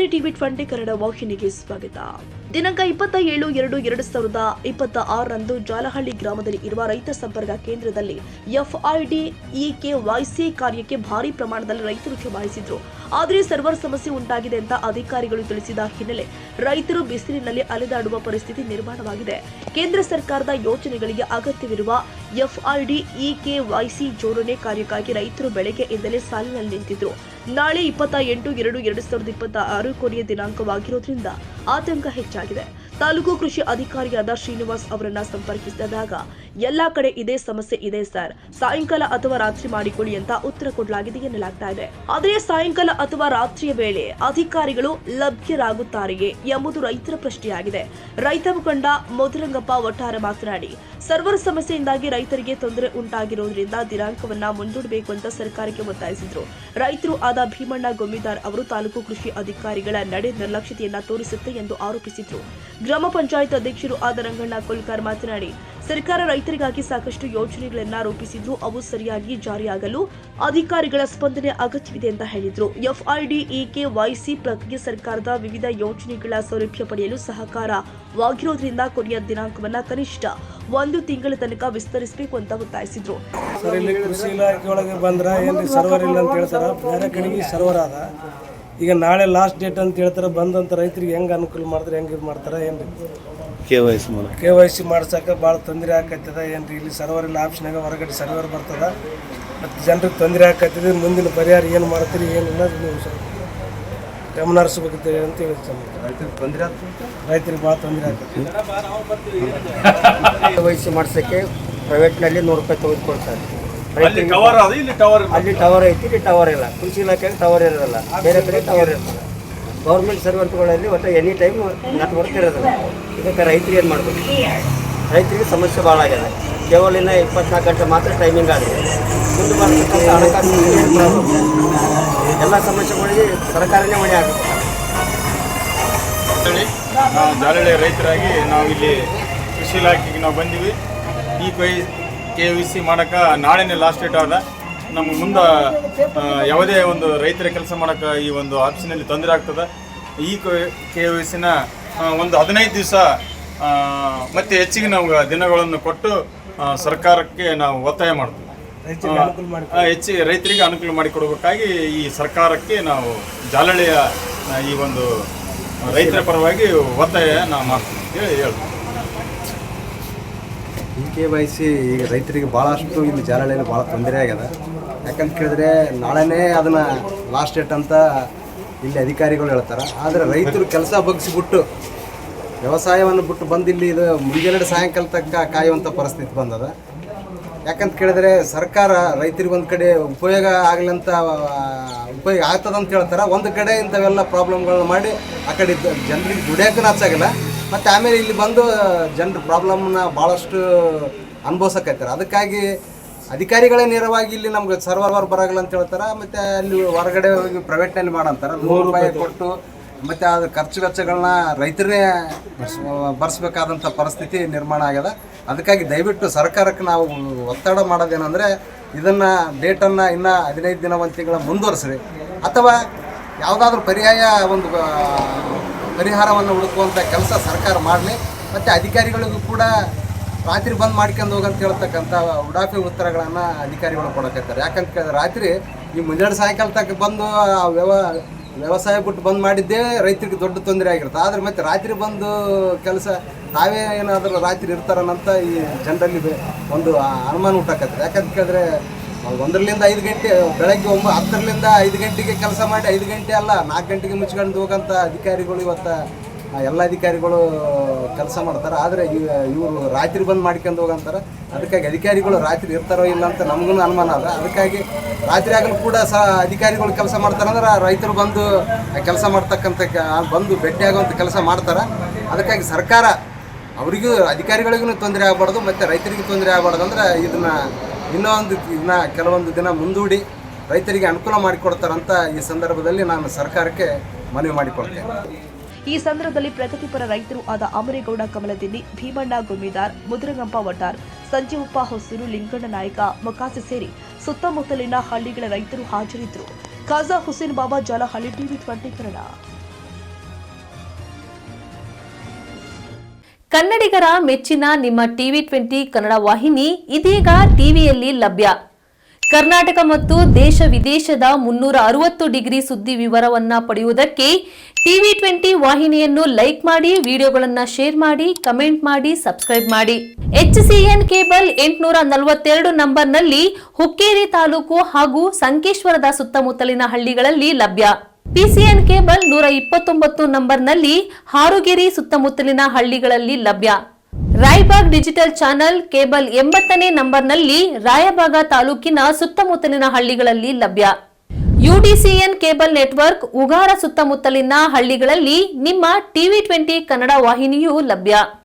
ನಮಸ್ತೆ ಟಿವಿ 20 ಕನ್ನಡ ವಾಹಿನಿಗೆ ಸ್ವಾಗತ. ದಿನಾಂಕ 27/7/2026 ಜಾಲಹಳ್ಳಿ ಗ್ರಾಮದಲ್ಲಿ ಇರುವ ರೈತ ಸಂಪರ್ಕ ಕೇಂದ್ರದಲ್ಲಿ FIDEKYC ಕಾರ್ಯಕ್ಕೆ ಭಾರಿ ಪ್ರಮಾಣದಲ್ಲಿ ರೈತರು ಜಮಾಯಿಸಿದ್ರು. ಆದರೆ ಸರ್ವರ್ ಸಮಸ್ಯೆ ಉಂಟಾಗಿದೆ ಅಂತ ಅಧಿಕಾರಿಗಳು ತಿಳಿಸಿದ ಹಿನ್ನೆಲೆ ರೈತರು ಬಿಸಿಲಿನಲ್ಲಿ ಅಲೆದಾಡುವ ಪರಿಸ್ಥಿತಿ ನಿರ್ಮಾಣವಾಗಿದೆ. ಕೇಂದ್ರ ಸರ್ಕಾರದ ಯೋಜನೆಗಳಿಗೆ ಅಗತ್ಯವಿರುವ FIDEKYC ಜೋಡಣೆ ಕಾರ್ಯಕ್ಕಾಗಿ ರೈತರು ಬೆಳಗ್ಗೆಯಿಂದಲೇ ಸಾಲಿನಲ್ಲಿ ನಿಂತಿದ್ರು. ನಾಳೆ 28/8/2026 ಕೊನೆಯ ದಿನಾಂಕವಾಗಿರೋದ್ರಿಂದ ಆತಂಕ ಹೆಚ್ಚಾಗಿದೆ. ತಾಲೂಕು ಕೃಷಿ ಅಧಿಕಾರಿಯಾದ ಶ್ರೀನಿವಾಸ್ ಅವರನ್ನ ಸಂಪರ್ಕಿಸಿದಾಗ ಎಲ್ಲಾ ಕಡೆ ಇದೇ ಸಮಸ್ಯೆ ಇದೆ ಸರ್, ಸಾಯಂಕಾಲ ಅಥವಾ ರಾತ್ರಿ ಮಾಡಿಕೊಳ್ಳಿ ಅಂತ ಉತ್ತರ ಕೊಡಲಾಗಿದೆ ಎನ್ನಲಾಗ್ತಾ ಇದೆ. ಆದರೆ ಸಾಯಂಕಾಲ ಅಥವಾ ರಾತ್ರಿಯ ವೇಳೆ ಅಧಿಕಾರಿಗಳು ಲಭ್ಯರಾಗುತ್ತಾರೆಯೇ ಎಂಬುದು ರೈತರ ಪ್ರಶ್ನೆಯಾಗಿದೆ. ರೈತ ಮುಖಂಡ ಮಧುರಂಗಪ್ಪ ಒಟ್ಟಾರೆ ಮಾತನಾಡಿ, ಸರ್ವರ್ ಸಮಸ್ಯೆಯಿಂದಾಗಿ ರೈತರಿಗೆ ತೊಂದರೆ ಉಂಟಾಗಿರೋದ್ರಿಂದ ದಿನಾಂಕವನ್ನ ಮುಂದೂಡಬೇಕು ಅಂತ ಸರ್ಕಾರಕ್ಕೆ ಒತ್ತಾಯಿಸಿದ್ರು. ರೈತರು ಆದ ಭೀಮಣ್ಣ ಗೊಮ್ಮಿದಾರ್ ಅವರು ತಾಲೂಕು ಕೃಷಿ ಅಧಿಕಾರಿಗಳ ನಡೆ ನಿರ್ಲಕ್ಷ್ಯತೆಯನ್ನ ತೋರಿಸುತ್ತೆ ಎಂದು ಆರೋಪಿಸಿದ್ರು. ಗ್ರಾಮ ಪಂಚಾಯತ್ ಅಧ್ಯಕ್ಷರು ಆದ ರಂಗಣ್ಣ ಕೊಲ್ಕರ್ ಮಾತನಾಡಿ, ಸರ್ಕಾರ ರೈತರಿಗಾಗಿ ಸಾಕಷ್ಟು ಯೋಜನೆಗಳನ್ನ ರೂಪಿಸಿದ್ರು, ಅವು ಸರಿಯಾಗಿ ಜಾರಿಯಾಗಲು ಅಧಿಕಾರಿಗಳ ಸ್ಪಂದನೆ ಅಗತ್ಯವಿದೆ ಅಂತ ಹೇಳಿದ್ರು. FIDEKYC ಪ್ರಕ್ರಿಯೆ ಸರ್ಕಾರದ ವಿವಿಧ ಯೋಜನೆಗಳ ಸೌಲಭ್ಯ ಪಡೆಯಲು ಸಹಕಾರವಾಗಿರೋದ್ರಿಂದ ಕೊನೆಯ ದಿನಾಂಕವನ್ನ ಕನಿಷ್ಠ 1 ತಿಂಗಳ ತನಕ ವಿಸ್ತರಿಸಬೇಕು ಅಂತ ಒತ್ತಾಯಿಸಿದ್ರು. ಸರ್, ಇಲ್ಲಿ ಕೃಷಿ ಇಲಾಖೆ ಒಳಗೆ ಬಂದ್ರೆ ಏನು ಸರ್ವರ್ ಇಲ್ಲ ಅಂತ ಹೇಳ್ತಾರ, ಬೇರೆ ಕಡೆಗೆ ಸರ್ವರ್ ಅದ. ಈಗ ನಾಳೆ ಲಾಸ್ಟ್ ಡೇಟ್ ಅಂತ ಹೇಳ್ತಾರೆ. ಬಂದಂತ ರೈತರಿಗೆ ಹೆಂಗೆ ಅನುಕೂಲ ಮಾಡ್ತಾರೆ, ಹೆಂಗೆ ಇದು ಮಾಡ್ತಾರೆ ಏನು KYC ಮಾಡ್ಸಕ್ಕೆ ಭಾಳ ತೊಂದರೆ ಆಕತ್ತದ. ಏನ್ರಿ ಇಲ್ಲಿ ಸರ್ವರ್ ಇಲ್ಲ, ಆಪ್ಷನಾಗ ಹೊರಗಡೆ ಸರ್ವರ್ ಬರ್ತದ, ಮತ್ತು ಜನರಿಗೆ ತೊಂದರೆ ಆಕತ್ತಿದೆ. ಮುಂದಿನ ಪರಿಹಾರ ಏನು ಮಾಡ್ತೀರಿ ಏನಿಲ್ಲ ನೀವು ಸರ್ ಗಮನ ಹರಿಸ್ಬೇಕಂತ ಅಂತ ಹೇಳ್ತಾರೆ. ರೈತರಿಗೆ ಭಾಳ ತೊಂದರೆ ಆಗ್ತದೆ. KYC ಮಾಡ್ಸೋಕ್ಕೆ ಪ್ರೈವೇಟ್ನಲ್ಲಿ 100 ರೂಪಾಯಿ ತೆಗೆದುಕೊಳ್ತಾರೆ. ಅಲ್ಲಿ ಟವರ್ ಐತಿ, ಇಲ್ಲಿ ಟವರ್ ಇಲ್ಲ. ಕೃಷಿ ಇಲಾಖೆಗೆ ಟವರ್ ಇರೋಲ್ಲ, ಬೇರೆ ಕಡೆ ಟವರ್ ಇರ್ತದೆ. ಗೌರ್ಮೆಂಟ್ ಸರ್ವೆಂಟ್ಗಳಲ್ಲಿ ಒಟ್ಟು ಎನಿ ಟೈಮ್ ನೆಟ್ವರ್ಕ್ ಇರೋದಿಲ್ಲ. ಇದಕ್ಕೆ ರೈತರಿಗೆ ಏನು ಮಾಡಬೇಕು? ರೈತರಿಗೆ ಸಮಸ್ಯೆ ಭಾಳ ಆಗಿದೆ. ಕೇವಲ 24 ಗಂಟೆ ಮಾತ್ರ ಟೈಮಿಂಗ್ ಆಗಿದೆ. ಮುಂದೆ ಬರ್ತಕ್ಕಂಥ ಹಣಕಾಸು ಎಲ್ಲ ಸಮಸ್ಯೆಗಳಿಗೆ ಸರ್ಕಾರನೇ ಹೊಣೆ ಆಗುತ್ತೆ. ನಾವು ಜಾಲಹಳ್ಳಿ ರೈತರಾಗಿ ನಾವು ಇಲ್ಲಿ ಕೃಷಿ ಇಲಾಖೆಗೆ ನಾವು ಬಂದೀವಿ. KYC ಮಾಡೋಕ್ಕೆ ನಾಳೆನೇ ಲಾಸ್ಟ್ ಡೇಟ್ ಆದ. ನಮ್ಗೆ ಮುಂದೆ ಯಾವುದೇ ಒಂದು ರೈತರ ಕೆಲಸ ಮಾಡೋಕ್ಕೆ ಈ ಒಂದು ಆಪ್ಷನಲ್ಲಿ ತೊಂದರೆ ಆಗ್ತದೆ. KYCನ ಒಂದು 15 ದಿವಸ ಮತ್ತು ಹೆಚ್ಚಿಗೆ ನಾವು ದಿನಗಳನ್ನು ಕೊಟ್ಟು ಸರ್ಕಾರಕ್ಕೆ ನಾವು ಒತ್ತಾಯ ಮಾಡ್ತೀವಿ. ಹೆಚ್ಚಿಗೆ ರೈತರಿಗೆ ಅನುಕೂಲ ಮಾಡಿಕೊಡ್ಬೇಕಾಗಿ ಈ ಸರ್ಕಾರಕ್ಕೆ ನಾವು ಜಾಲಹಳ್ಳಿಯ ಈ ಒಂದು ರೈತರ ಪರವಾಗಿ ಒತ್ತಾಯ ನಾವು ಮಾಡ್ತೀವಿ ಅಂತೇಳಿ ಹೇಳ್ತೀವಿ. KYC ಈಗ ರೈತರಿಗೆ ಭಾಳಷ್ಟು ಇಲ್ಲಿ ಜಾಲಹಳ್ಳಿಯಲ್ಲಿ ಭಾಳ ತೊಂದರೆ ಆಗ್ಯದ. ಯಾಕಂತ ಕೇಳಿದ್ರೆ ನಾಳೆನೇ ಅದನ್ನು ಲಾಸ್ಟ್ ಡೇಟ್ ಅಂತ ಇಲ್ಲಿ ಅಧಿಕಾರಿಗಳು ಹೇಳ್ತಾರೆ. ಆದರೆ ರೈತರು ಕೆಲಸ ಬಗ್ಗಿಸಿಬಿಟ್ಟು ವ್ಯವಸಾಯವನ್ನು ಬಿಟ್ಟು ಬಂದು ಇಲ್ಲಿ ಇದು ಮುಂಜಾನೆ ಸಾಯಂಕಾಲ ತನಕ ಕಾಯುವಂಥ ಪರಿಸ್ಥಿತಿ ಬಂದದ. ಯಾಕಂತ ಕೇಳಿದ್ರೆ ಸರ್ಕಾರ ರೈತರಿಗೆ ಒಂದು ಕಡೆ ಉಪಯೋಗ ಆಗ್ತದಂತ ಹೇಳ್ತಾರೆ, ಒಂದು ಕಡೆ ಇಂಥವೆಲ್ಲ ಪ್ರಾಬ್ಲಮ್ಗಳನ್ನ ಮಾಡಿ ಆ ಕಡೆ ಜನರಿಗೆ ದುಡಿಯೋಕ್ಕೂ ಹಚ್ಚಾಗಿಲ್ಲ. ಮತ್ತು ಆಮೇಲೆ ಇಲ್ಲಿ ಬಂದು ಜನರ ಪ್ರಾಬ್ಲಮ್ನ ಭಾಳಷ್ಟು ಅನುಭವಿಸಕತ್ತಾರೆ. ಅದಕ್ಕಾಗಿ ಅಧಿಕಾರಿಗಳೇ ನೇರವಾಗಿ ಇಲ್ಲಿ ನಮ್ಗೆ ಸರ್ವರ್ ಬರಾಗಲ್ಲ ಅಂತ ಹೇಳ್ತಾರೆ. ಮತ್ತು ಅಲ್ಲಿ ಹೊರಗಡೆ ಹೋಗಿ ಪ್ರೈವೇಟ್ನಲ್ಲಿ ಮಾಡಂತಾರೆ, 100 ರೂಪಾಯಿ ಕೊಟ್ಟು. ಮತ್ತು ಅದು ಖರ್ಚು ವೆಚ್ಚಗಳನ್ನ ರೈತರೇ ಭರಿಸ್ಬೇಕಾದಂಥ ಪರಿಸ್ಥಿತಿ ನಿರ್ಮಾಣ ಆಗ್ಯದ. ಅದಕ್ಕಾಗಿ ದಯವಿಟ್ಟು ಸರ್ಕಾರಕ್ಕೆ ನಾವು ಒತ್ತಡ ಮಾಡೋದೇನೆಂದರೆ, ಇದನ್ನು ಡೇಟನ್ನು ಇನ್ನೂ 15 ದಿನ 1 ತಿಂಗಳ ಮುಂದುವರಿಸ್ರಿ, ಅಥವಾ ಯಾವುದಾದ್ರೂ ಒಂದು ಪರಿಹಾರವನ್ನು ಹುಡುಕುವಂಥ ಕೆಲಸ ಸರ್ಕಾರ ಮಾಡಲಿ. ಮತ್ತು ಅಧಿಕಾರಿಗಳಿಗೂ ಕೂಡ ರಾತ್ರಿ ಬಂದ್ ಮಾಡ್ಕೊಂಡು ಹೋಗಂತ ಹೇಳ್ತಕ್ಕಂಥ ಉಡಾಫಿ ಉತ್ತರಗಳನ್ನು ಅಧಿಕಾರಿಗಳು ಕೊಡಕತ್ತಾರೆ. ಯಾಕಂತ ಕೇಳಿದ್ರೆ ರಾತ್ರಿ ಈ ಮುಂಜಾನೆ ಸಾಯಂಕಾಲ ತನಕ ಬಂದು ವ್ಯವಸಾಯ ಬಿಟ್ಟು ಬಂದ್ ಮಾಡಿದ್ದೇ ರೈತರಿಗೆ ದೊಡ್ಡ ತೊಂದರೆ ಆಗಿರುತ್ತೆ. ಆದರೆ ಮತ್ತೆ ರಾತ್ರಿ ಬಂದು ಕೆಲಸ ತಾವೇ ಏನಾದರೂ ರಾತ್ರಿ ಇರ್ತಾರನ್ನಂತ ಈ ಜನರಲ್ಲಿ ಒಂದು ಅನುಮಾನ ಹುಟ್ಟಾಕತ್ತಾರೆ. ಯಾಕಂತ ಕೇಳಿದ್ರೆ 1ರಿಂದ 5 ಗಂಟೆ ಬೆಳಗ್ಗೆ 10ರಿಂದ 5 ಗಂಟೆಗೆ ಕೆಲಸ ಮಾಡಿ 5 ಗಂಟೆ ಅಲ್ಲ 4 ಗಂಟೆಗೆ ಮುಚ್ಕೊಂಡು ಹೋಗೋಂಥ ಅಧಿಕಾರಿಗಳು ಇವತ್ತು ಎಲ್ಲ ಅಧಿಕಾರಿಗಳು ಕೆಲಸ ಮಾಡ್ತಾರೆ. ಆದರೆ ಇವರು ರಾತ್ರಿ ಬಂದು ಮಾಡ್ಕೊಂಡು ಹೋಗಂತಾರೆ. ಅದಕ್ಕಾಗಿ ಅಧಿಕಾರಿಗಳು ರಾತ್ರಿ ಇರ್ತಾರೋ ಇಲ್ಲ ಅಂತ ನಮಗೂ ಅನುಮಾನ ಅದ. ಅದಕ್ಕಾಗಿ ರಾತ್ರಿ ಆಗಲು ಕೂಡ ಅಧಿಕಾರಿಗಳು ಕೆಲಸ ಮಾಡ್ತಾರಂದ್ರೆ ರೈತರು ಬಂದು ಕೆಲಸ ಮಾಡ್ತಕ್ಕಂಥ ಬಂದು ಭೇಟಿಯಾಗುವಂಥ ಕೆಲಸ ಮಾಡ್ತಾರೆ. ಅದಕ್ಕಾಗಿ ಸರ್ಕಾರ ಅವರಿಗೂ ಅಧಿಕಾರಿಗಳಿಗೂ ತೊಂದರೆ ಆಗಬಾರ್ದು ಮತ್ತು ರೈತರಿಗೂ ತೊಂದರೆ ಆಗಬಾರ್ದು ಅಂದ್ರೆ ಇನ್ನೂ ಕೆಲವೊಂದು ದಿನ ಮುಂದೂಡಿ ರೈತರಿಗೆ ಅನುಕೂಲ ಮಾಡಿಕೊಡ್ತಾರಂತ ಈ ಸಂದರ್ಭದಲ್ಲಿ ನಾನು ಸರ್ಕಾರಕ್ಕೆ ಮನವಿ ಮಾಡಿಕೊಳ್ತೇನೆ. ಈ ಸಂದರ್ಭದಲ್ಲಿ ಪ್ರಗತಿಪರ ರೈತರು ಆದ ಅಮರೇಗೌಡ ಕಮಲದಿನ್ನಿ, ಭೀಮಣ್ಣ ಗುಮ್ಮಿದಾರ್, ಮುದ್ರಂಗಪ್ಪ ಒಟ್ಟಾರ್, ಸಂಜೀವಪ್ಪ ಹೊಸೂರು, ಲಿಂಗಣ್ಣ ನಾಯಕ, ಮೊಕಾಸೆ ಸೇರಿ ಸುತ್ತಮುತ್ತಲಿನ ಹಳ್ಳಿಗಳ ರೈತರು ಹಾಜರಿದ್ದರು. ಖಾಜಾ ಹುಸೇನ್ ಬಾಬಾ, ಜಾಲಹಳ್ಳಿ, ಟಿವಿ 20 ಕನ್ನಡ. ಕನ್ನಡಿಗರ ಮೆಚ್ಚಿನ ನಿಮ್ಮ ಟಿವಿ 20 ಕನ್ನಡ ವಾಹಿನಿ ಇದೀಗ ಟಿವಿಯಲ್ಲಿ ಲಭ್ಯ. ಕರ್ನಾಟಕ ಮತ್ತು ದೇಶ ವಿದೇಶದ 360 ಡಿಗ್ರಿ ಸುದ್ದಿ ವಿವರವನ್ನ ಪಡೆಯುವುದಕ್ಕೆ ಟಿವಿ 20 ವಾಹಿನಿಯನ್ನು ಲೈಕ್ ಮಾಡಿ, ವಿಡಿಯೋಗಳನ್ನು ಶೇರ್ ಮಾಡಿ, ಕಮೆಂಟ್ ಮಾಡಿ, ಸಬ್ಸ್ಕ್ರೈಬ್ ಮಾಡಿ. HCN ಕೇಬಲ್ 842 ನಂಬರ್ನಲ್ಲಿ ಹುಕ್ಕೇರಿ ತಾಲೂಕು ಹಾಗೂ ಸಂಕೇಶ್ವರದ ಸುತ್ತಮುತ್ತಲಿನ ಹಳ್ಳಿಗಳಲ್ಲಿ ಲಭ್ಯ. PCN ಕೇಬಲ್ 129 ನಂಬರ್ನಲ್ಲಿ ಹಾರುಗೆರೆ ಸುತ್ತಮುತ್ತಲಿನ ಹಳ್ಳಿಗಳಲ್ಲಿ ಲಭ್ಯ. ರಾಯಬಾಗ್ ಡಿಜಿಟಲ್ ಚಾನೆಲ್ ಕೇಬಲ್ 80ನೇ ನಂಬರ್ನಲ್ಲಿ ರಾಯಬಾಗ ತಾಲೂಕಿನ ಸುತ್ತಮುತ್ತಲಿನ ಹಳ್ಳಿಗಳಲ್ಲಿ ಲಭ್ಯ. UDCN ಕೇಬಲ್ ನೆಟ್ವರ್ಕ್ ಉಗಾರ ಸುತ್ತಮುತ್ತಲಿನ ಹಳ್ಳಿಗಳಲ್ಲಿ ನಿಮ್ಮ ಟಿವಿ 20 ಕನ್ನಡ ವಾಹಿನಿಯೂ ಲಭ್ಯ.